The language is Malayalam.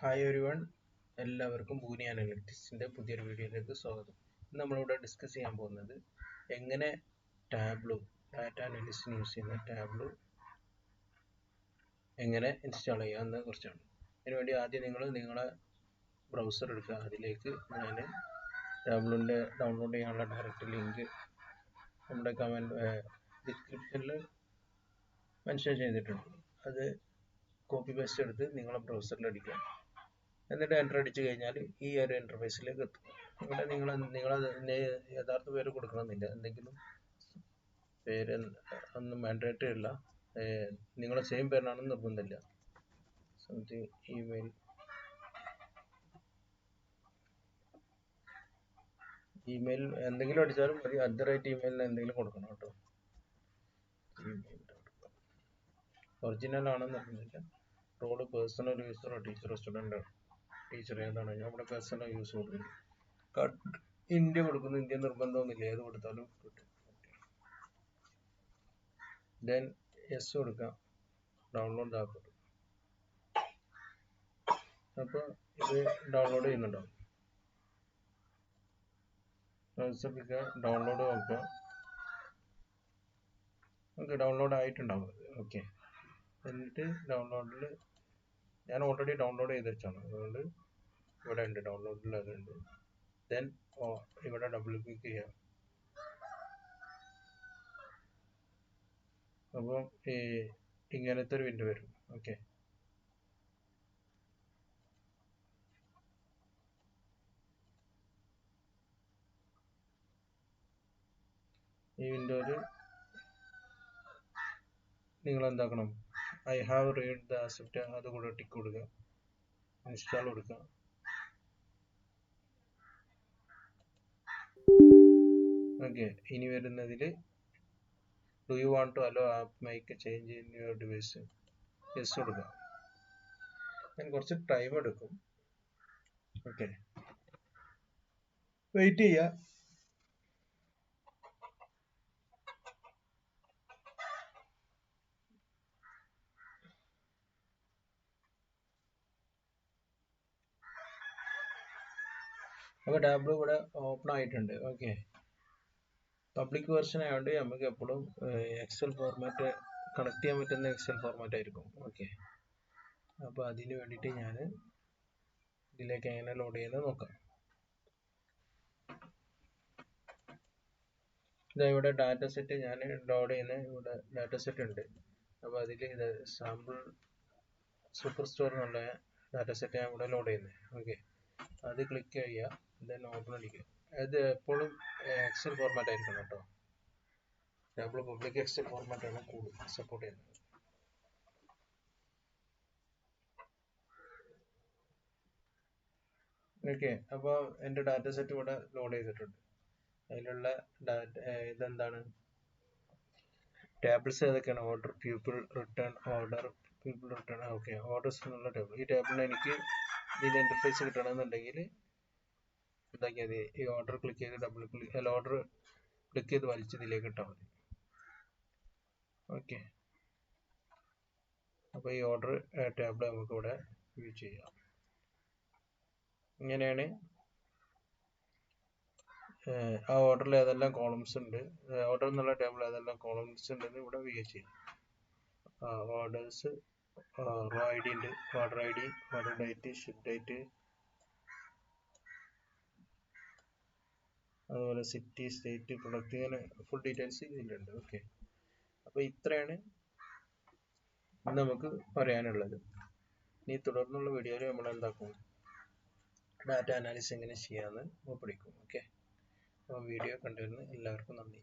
ഹായ് എവരിവൺ, എല്ലാവർക്കും ബൂനി അനലിറ്റിക്സിൻ്റെ പുതിയൊരു വീഡിയോയിലേക്ക് സ്വാഗതം. ഇന്ന് നമ്മളിവിടെ ഡിസ്കസ് ചെയ്യാൻ പോകുന്നത് എങ്ങനെ ടാബ്ലോ ഡാറ്റ അനാലിസിന് യൂസ് ചെയ്യുന്ന ടാബ്ലോ എങ്ങനെ ഇൻസ്റ്റാൾ ചെയ്യാമെന്നതിനെ കുറിച്ചാണ്. അതിനുവേണ്ടി ആദ്യം നിങ്ങളെ ബ്രൗസർ എടുക്കുക. അതിലേക്ക് ഞാൻ ടാബ്ലോൻ്റെ ഡൗൺലോഡ് ചെയ്യാനുള്ള ഡയറക്റ്റ് ലിങ്ക് നമ്മുടെ ഡിസ്ക്രിപ്ഷനിൽ മെൻഷൻ ചെയ്തിട്ടുണ്ട്. അത് കോപ്പി പേസ്റ്റ് എടുത്ത് നിങ്ങളെ ബ്രൗസറിൽ അടിക്കുക. എന്നിട്ട് എൻ്റർ അടിച്ചു കഴിഞ്ഞാൽ ഈ ഒരു ഇൻ്റർഫേസിലേക്ക് എത്തും. ഇവിടെ നിങ്ങളെ യഥാർത്ഥ പേര് കൊടുക്കണമെന്നില്ല, എന്തെങ്കിലും പേര് ഒന്നും മാൻഡേറ്ററി അല്ല, നിങ്ങളെ സെയിം പേരാണെന്ന് നിർബന്ധമില്ല. സംതിങ് ഇമെയിൽ എന്തെങ്കിലും അടിച്ചാലും മതി. @email എന്തെങ്കിലും കൊടുക്കണം കേട്ടോ. ഒറിജിനൽ ആണെന്ന് നിർബന്ധമില്ല. റോള് പേഴ്സണൽ യൂസറോ ടീച്ചറോ സ്റ്റുഡൻ്റോ, ടീച്ചർ ഏതാണ്, നമ്മുടെ പേഴ്സണൽ യൂസ് കൊടുക്കുന്നു. ഇന്ത്യ കൊടുക്കുന്നു, ഇന്ത്യ നിർബന്ധമൊന്നുമില്ല, ഏത് കൊടുത്താലും കിട്ടും. ദെൻ യെസ് കൊടുക്കാം. Download app. അപ്പോൾ ഇത് ഡൗൺലോഡ് ചെയ്യുന്നുണ്ടാവും. ഡൗൺലോഡ് നോക്കുക. ഓക്കെ, ഡൗൺലോഡ് ആയിട്ടുണ്ടാവും. ഓക്കെ, എന്നിട്ട് ഡൗൺലോഡിൽ ഞാൻ ഓൾറെഡി ഡൗൺലോഡ് ചെയ്ത് വെച്ചാണ്, അതുകൊണ്ട് ഇവിടെ ഉണ്ട്, ഡൗൺലോഡിൽ അതുണ്ട്. ദെൻ ഇവിടെ ഡബിൾ ക്ലിക്ക് ചെയ്യാം. അപ്പോൾ ഇങ്ങനത്തെ ഒരു വിൻഡോ വരും. ഓക്കെ, ഈ വിൻഡോയിൽ നിങ്ങൾ എന്താക്കണം, I have read the accept, അത് കൂടെ ടിക്ക് കൊടുക്കുക. ഇൻസ്റ്റാൾ കൊടുക്കുക. ഓക്കെ, ഇനി വരുന്നതിൽ do you want to allow app make change in your device, yes കൊടുക്കുക. ഞാൻ കുറച്ച് ടൈം എടുക്കും. ഓക്കെ, വെയിറ്റ് ചെയ്യുക. അപ്പോൾ ടാബ്ലോ ഇവിടെ ഓപ്പൺ ആയിട്ടുണ്ട്. ഓക്കെ, പബ്ലിക് വെർഷൻ ആയതുകൊണ്ട് നമുക്ക് എപ്പോഴും എക്സൽ ഫോർമാറ്റ് കണക്ട് ചെയ്യാൻ പറ്റുന്ന എക്സൽ ഫോർമാറ്റ് ആയിരിക്കും. ഓക്കെ, അപ്പോൾ അതിന് വേണ്ടിയിട്ട് ഞാൻ ഇതിലേക്ക് എങ്ങനെ ലോഡ് ചെയ്യുന്നത് നോക്കാം. ഇവിടെ ഡാറ്റ സെറ്റ് ഞാൻ ലോഡ് ചെയ്യുന്ന ഇവിടെ ഡാറ്റ സെറ്റ് ഉണ്ട്. അപ്പോൾ അതിൽ ഇത് സാമ്പിൾ സൂപ്പർ സ്റ്റോർ എന്നുള്ള ഡാറ്റ സെറ്റ് ഞാൻ ഇവിടെ ലോഡ് ചെയ്യുന്നത്. ഓക്കെ, അത് ക്ലിക്ക് ചെയ്യുക. ദെൻ ഓപ്പൺ അടിക്കുക. അത് എപ്പോഴും എക്സൽ ഫോർമാറ്റ് ആയിരിക്കണം കേട്ടോ. നമ്മൾ പബ്ലിക് എക്സൽ ഫോർമാറ്റ് ആണ് കൂടുതൽ സപ്പോർട്ട് ചെയ്യുന്നത്. ഓക്കെ, അപ്പോൾ എൻ്റെ ഡാറ്റ സെറ്റ് ഇവിടെ ലോഡ് ചെയ്തിട്ടുണ്ട്. അതിലുള്ള ഡാറ്റ ഇതെന്താണ്, ടേബിൾസ് ഏതൊക്കെയാണ്, order, people, return, order, people, return. Okay, orders എന്നുള്ള ടേബിൾ. ഈ ടേബിളിന് എനിക്ക് ഇതിൻ്റെ ഇൻ്റർഫേസ് കിട്ടണമെന്നുണ്ടെങ്കിൽ എന്താക്കിയാൽ മതി, ഈ ഓർഡർ ക്ലിക്ക് ചെയ്ത് ഓർഡർ ക്ലിക്ക് ചെയ്ത് വലിച്ച് ഇതിലേക്ക് ഇട്ടാൽ മതി. ഓക്കെ, അപ്പോൾ ഈ ഓർഡർ ടേബിൾ നമുക്ക് ഇവിടെ യൂസ് ചെയ്യാം. ഇങ്ങനെയാണ് ആ ഓർഡറിൽ ഏതെല്ലാം കോളംസ് ഉണ്ട്, ഓർഡർ എന്നുള്ള ടേബിൾ ഏതെല്ലാം കോളംസ് ഉണ്ടെന്ന് ഇവിടെ വ്യൂ ചെയ്യാം. ഓർഡേഴ്സ്, റോ ഐ ഡി ഉണ്ട്, order I D, order date, ship date, അതുപോലെ സിറ്റി, സ്റ്റേറ്റ്, പ്രൊഡക്റ്റ്, ഇങ്ങനെ ഫുൾ ഡീറ്റെയിൽസ് ഇതിലുണ്ട്. ഓക്കെ, അപ്പോൾ ഇത്രയാണ് നമുക്ക് പറയാനുള്ളത്. ഇനി തുടർന്നുള്ള വീഡിയോയിൽ നമ്മൾ എന്താക്കും, ഡാറ്റ അനാലിസിസ് എങ്ങനെ ചെയ്യാമെന്ന് പഠിക്കും. ഓക്കെ, അപ്പോൾ വീഡിയോ കണ്ടതിന് എല്ലാവർക്കും നന്ദി.